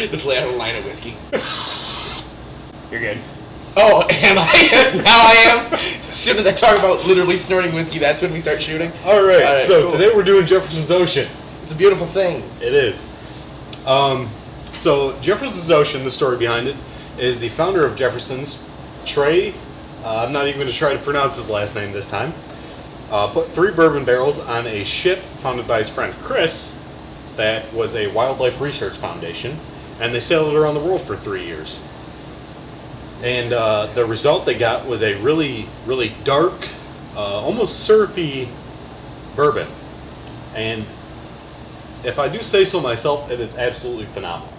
Just lay out a line of whiskey. You're good. Oh, am I? Now I am? As soon as I talk about literally snorting whiskey, that's when we start shooting? All right, so cool. today we're doing Jefferson's Ocean. It's a beautiful thing. It is. So Jefferson's Ocean, the story behind it, is the founder of Jefferson's, Trey, I'm not even going to try to pronounce his last name this time, put 3 bourbon barrels on a ship founded by his friend Chris that was a wildlife research foundation, and they sailed around the world for 3 years. And the result they got was a really, really dark, almost syrupy bourbon. And if I do say so myself, it is absolutely phenomenal.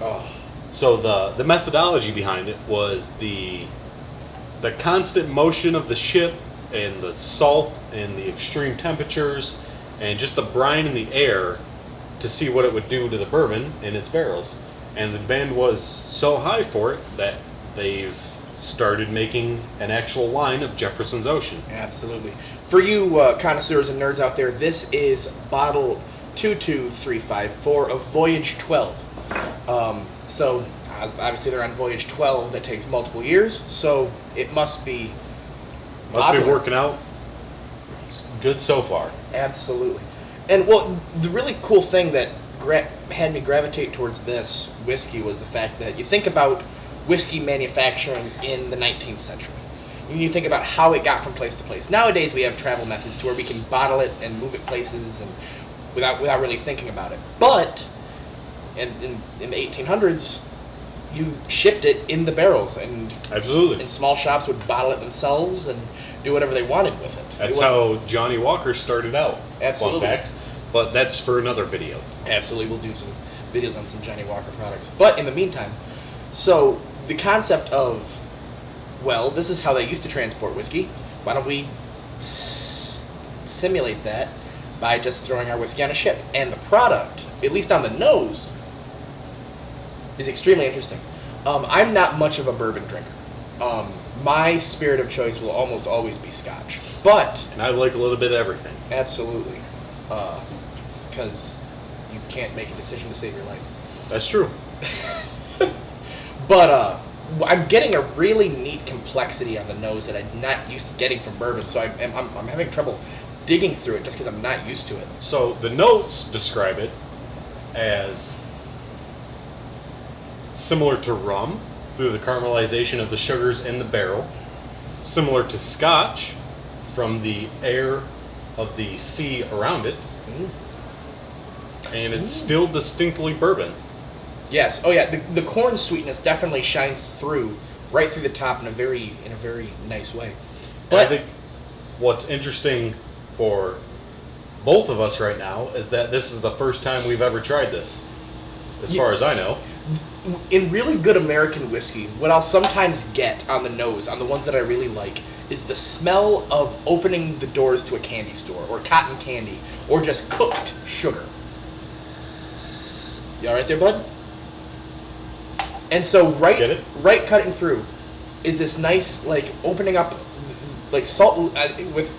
Oh. So the methodology behind it was the constant motion of the ship and the salt and the extreme temperatures and just the brine in the air to see what it would do to the bourbon in its barrels. And the demand was so high for it that they've started making an actual line of Jefferson's Ocean. Absolutely. For you connoisseurs and nerds out there, this is bottle 22354 of Voyage 12. So obviously they're on Voyage 12 that takes multiple years, so it must be popular. Working out. It's good so far. Absolutely. And well, the really cool thing that had me gravitate towards this whiskey was the fact that you think about whiskey manufacturing in the 19th century. And you think about how it got from place to place. Nowadays we have travel methods to where we can bottle it and move it places and without really thinking about it. But in the 1800s, you shipped it in the barrels, and absolutely, and small shops would bottle it themselves and do whatever they wanted with it. That's how Johnny Walker started out. Absolutely. Fun fact. But that's for another video. Absolutely, we'll do some videos on some Johnny Walker products. But in the meantime, so the concept of, well, this is how they used to transport whiskey. Why don't we simulate that by just throwing our whiskey on a ship? And the product, at least on the nose, is extremely interesting. I'm not much of a bourbon drinker. My spirit of choice will almost always be Scotch. And I like a little bit of everything. Absolutely. It's because you can't make a decision to save your life. That's true. But I'm getting a really neat complexity on the nose that I'm not used to getting from bourbon, so I'm having trouble digging through it just because I'm not used to it. So the notes describe it as similar to rum through the caramelization of the sugars in the barrel, similar to Scotch from the air of the sea around it, and it's still distinctly bourbon. Yes. Oh yeah. The corn sweetness definitely shines through right through the top in a very nice way. But I think what's interesting for both of us right now is that this is the first time we've ever tried this, as far as I know. In really good American whiskey, what I'll sometimes get on the nose, on the ones that I really like, is the smell of opening the doors to a candy store, or cotton candy, or just cooked sugar. You all right there, bud? And so right cutting through is this nice, like, opening up, like, salt,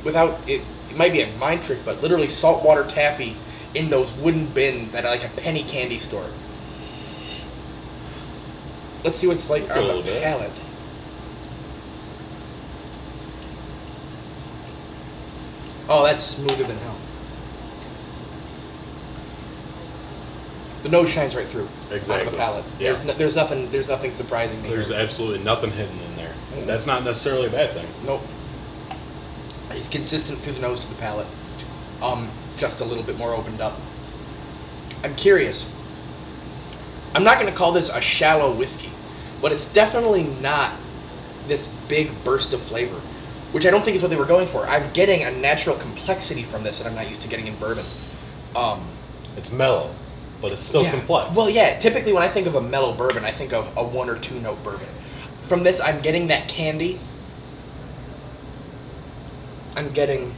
without, it might be a mind trick, but literally saltwater taffy in those wooden bins at, like, a penny candy store. Let's see what it's like on the palate. Oh, that's smoother than hell. The nose shines right through. Exactly. On the palate. Yeah. There's nothing surprising me. There's absolutely nothing hidden in there. That's not necessarily a bad thing. Nope. It's consistent through the nose to the palate. Just a little bit more opened up. I'm curious. I'm not going to call this a shallow whiskey, but it's definitely not this big burst of flavor, which I don't think is what they were going for. I'm getting a natural complexity from this that I'm not used to getting in bourbon. It's mellow, but it's still complex. Well, yeah, typically when I think of a mellow bourbon, I think of a 1 or 2 note bourbon. From this, I'm getting that candy. I'm getting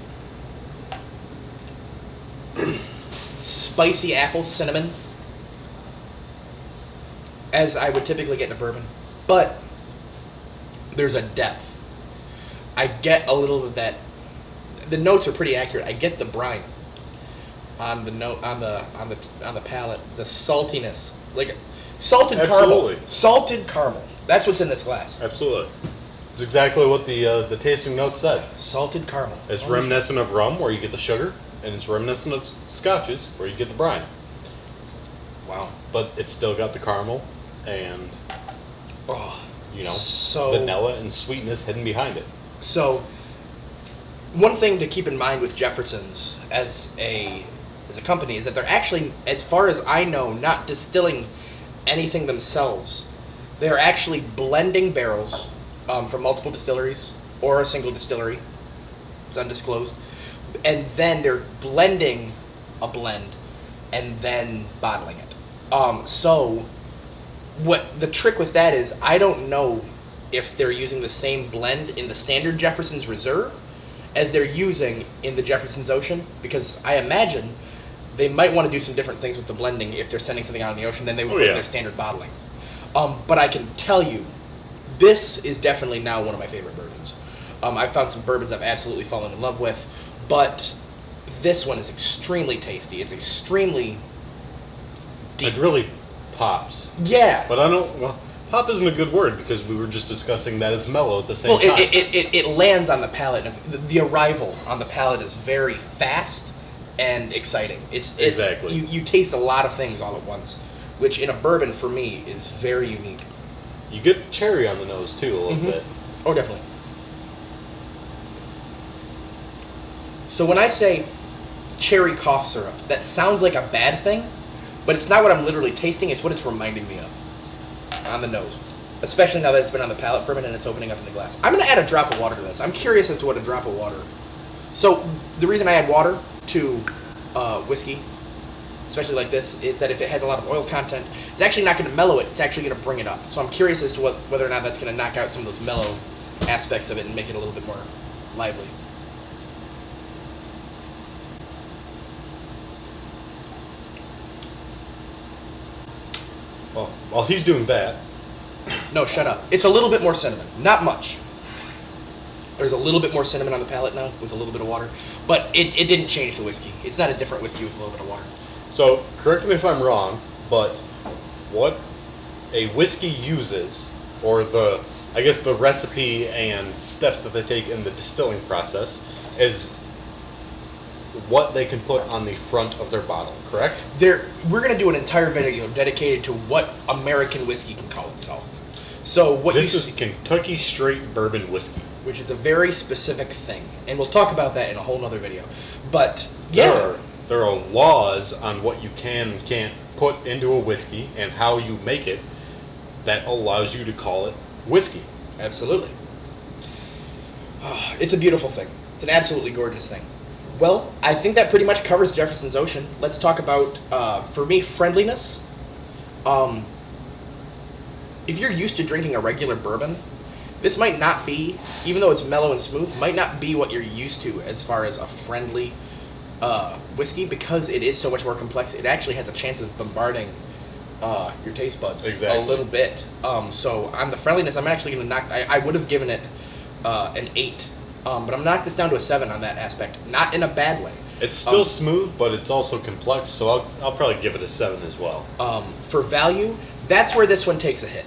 spicy apple, cinnamon, as I would typically get in a bourbon. But there's a depth. I get a little of that. The notes are pretty accurate. I get the brine on the note on the palate, the saltiness. Like Salted Absolutely. caramel. Salted caramel. That's what's in this glass. Absolutely. It's exactly what the tasting notes said. Salted caramel. It's reminiscent of rum, where you get the sugar, and it's reminiscent of scotches, where you get the brine. Wow. But it's still got the caramel and, Oh, vanilla and sweetness hidden behind it. So, one thing to keep in mind with Jefferson's as a company is that they're actually, as far as I know, not distilling anything themselves. They're actually blending barrels from multiple distilleries or a single distillery. It's undisclosed. And then they're blending a blend and then bottling it. So what the trick with that is, I don't know if they're using the same blend in the standard Jefferson's Reserve as they're using in the Jefferson's Ocean, because I imagine they might want to do some different things with the blending if they're sending something out in the ocean than they would put in their standard bottling. But I can tell you, this is definitely now one of my favorite bourbons. I've found some bourbons I've absolutely fallen in love with, but this one is extremely tasty. It's extremely deep. It really pops. Yeah. But pop isn't a good word, because we were just discussing that it's mellow at the same time. It lands on the palate. The arrival on the palate is very fast and exciting. It's exactly. You taste a lot of things all at once, which in a bourbon for me is very unique. You get cherry on the nose too a little bit. Oh, definitely. So when I say cherry cough syrup, that sounds like a bad thing, but it's not what I'm literally tasting. It's what it's reminding me of on the nose, especially now that it's been on the palate for a minute and it's opening up in the glass. I'm going to add a drop of water to this. I'm curious as to what a drop of water. So the reason I add water to whiskey, especially like this, is that if it has a lot of oil content, it's actually not going to mellow it. It's actually going to bring it up. So I'm curious as to whether or not that's going to knock out some of those mellow aspects of it and make it a little bit more lively. Well, while he's doing that, No, shut up. It's a little bit more cinnamon. Not much. There's a little bit more cinnamon on the palate now with a little bit of water. But it didn't change the whiskey. It's not a different whiskey with a little bit of water. so correct me if I'm wrong, but what a whiskey uses, or the recipe and steps that they take in the distilling process, is what they can put on the front of their bottle, correct? We're going to do an entire video dedicated to what American whiskey can call itself. So what This is Kentucky straight bourbon whiskey. which is a very specific thing, and we'll talk about that in a whole other video. But yeah, There are laws on what you can and can't put into a whiskey and how you make it that allows you to call it whiskey. absolutely. It's a beautiful thing. It's an absolutely gorgeous thing. Well, I think that pretty much covers Jefferson's Ocean. Let's talk about, for me, friendliness. If you're used to drinking a regular bourbon, this might not be, even though it's mellow and smooth, might not be what you're used to as far as a friendly whiskey, because it is so much more complex. It actually has a chance of bombarding your taste buds a little bit. So on the friendliness, I'm actually going to knock. I would have given it an 8, but I'm knock this down to a 7 on that aspect. Not in a bad way. It's still smooth, but it's also complex, so I'll probably give it a 7 as well. For value, that's where this one takes a hit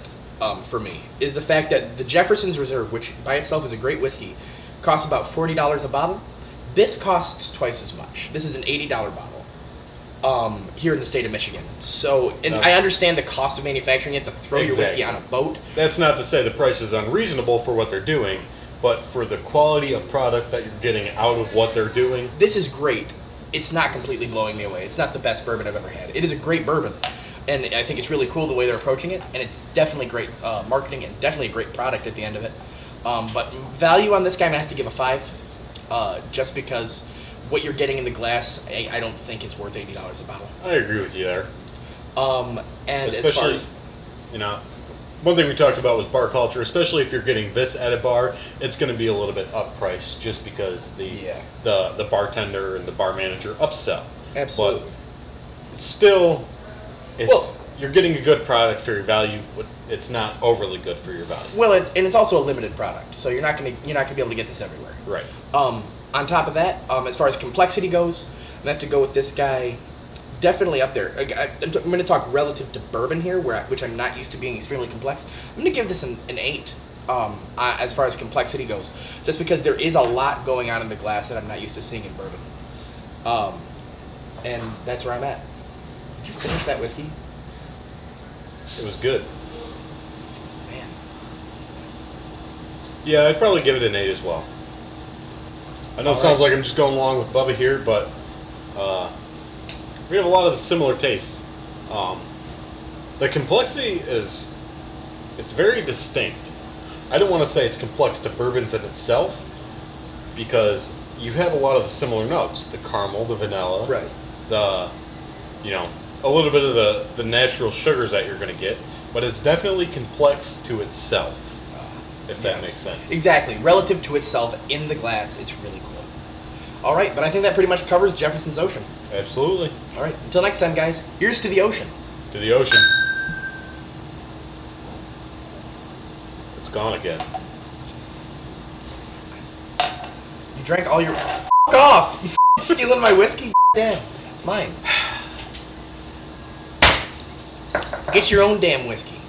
for me, is the fact that the Jefferson's Reserve, which by itself is a great whiskey, costs about $40 a bottle. This costs twice as much. This is an $80 bottle here in the state of Michigan. So, and I understand the cost of manufacturing it to throw your whiskey on a boat. That's not to say the price is unreasonable for what they're doing, but for the quality of product that you're getting out of what they're doing. This is great. It's not completely blowing me away. It's not the best bourbon I've ever had. It is a great bourbon. And I think it's really cool the way they're approaching it. And it's definitely great marketing and definitely a great product at the end of it. But value on this guy, I'm going to have to give a 5. Just because what you're getting in the glass, I don't think is worth $80 a bottle. I agree with you there. And especially, as far as, one thing we talked about was bar culture. Especially if you're getting this at a bar, it's going to be a little bit up priced just because the bartender and the bar manager upsell. Absolutely. But still, you're getting a good product for your value, but it's not overly good for your value. Well, it's also a limited product, so you're not gonna be able to get this everywhere. Right. On top of that, as far as complexity goes, I have to go with this guy. definitely up there. I'm going to talk relative to bourbon here, which I'm not used to being extremely complex. I'm going to give this an 8 as far as complexity goes, just because there is a lot going on in the glass that I'm not used to seeing in bourbon. And that's where I'm at. Did you finish that whiskey? It was good. Man. Yeah, I'd probably give it an 8 as well. I know it sounds like I'm just going along with Bubba here, but we have a lot of the similar tastes. The complexity it's very distinct. I don't want to say it's complex to bourbons in itself, because you have a lot of the similar notes, the caramel, the vanilla, Right. the, a little bit of the natural sugars that you're going to get, but it's definitely complex to itself, if that makes sense. Exactly. Relative to itself in the glass, it's really cool. All right, but I think that pretty much covers Jefferson's Ocean. Absolutely. All right, until next time, guys, here's to the ocean. To the ocean. It's gone again. You drank all your... F*** off! You stealing my whiskey? Damn, it's mine. Get your own damn whiskey.